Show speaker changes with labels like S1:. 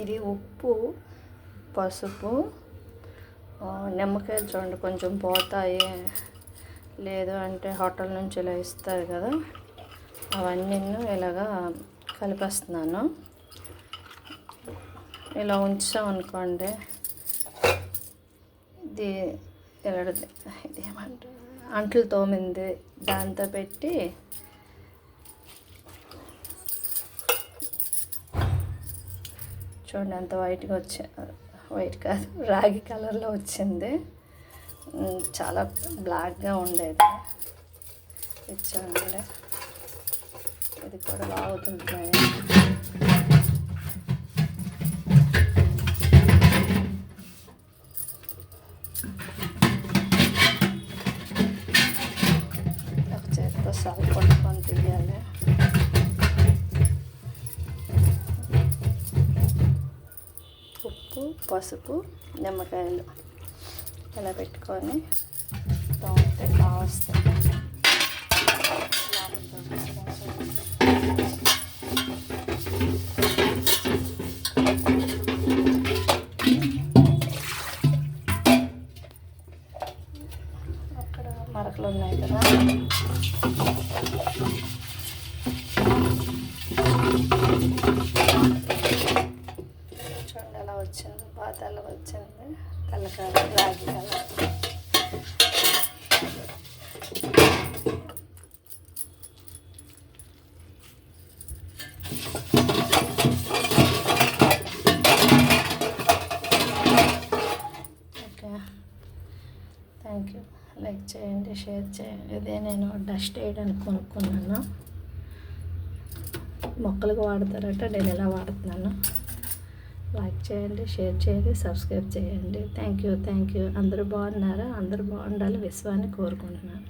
S1: ఇది ఉప్పు, పసుపు, నిమ్మకాయలు చూడండి కొంచెం పోతాయి, లేదు అంటే హోటల్ నుంచి ఇలా ఇస్తారు కదా, అవన్నీ ఇలాగా కలిపేస్తున్నాను. ఇలా ఉంచామనుకోండి, ఇది ఏమంటారు, అంట్లు తోమింది దాంతో పెట్టి చూడండి ఎంత వైట్గా వైట్ కాదు, రాగి కలర్లో వచ్చింది. చాలా బ్లాక్గా ఉండేది. ఇది చూడండి, ఇది కూడా బాగుంటుంది. ఒక చేతితో సాగు పట్టుకొని తీయాలి. ఉప్పు, పసుపు, నిమ్మకాయలు ఇలా పెట్టుకొని తోమితే బాగా వస్తుంది. అక్కడ మరకలు ఉన్నాయి కదా, చూడండి ఎలా వచ్చింది, బాగా తెల్ల వచ్చింది, తెల్లకాయ రాగి colour. Okay, thank you. Like చేయండి, షేర్ చేయండి. ఇదే నేను డస్ట్ వేయడానికి కొనుక్కున్నాను. మొక్కలకు వాడతారట, నేను ఎలా వాడుతున్నాను. లైక్ చేయండి, షేర్ చేయండి, సబ్స్క్రైబ్ చేయండి. Thank you. అందరూ బాగున్నారా? అందరూ బాగుండాలి విశ్వాన్ని కోరుకుంటున్నాను.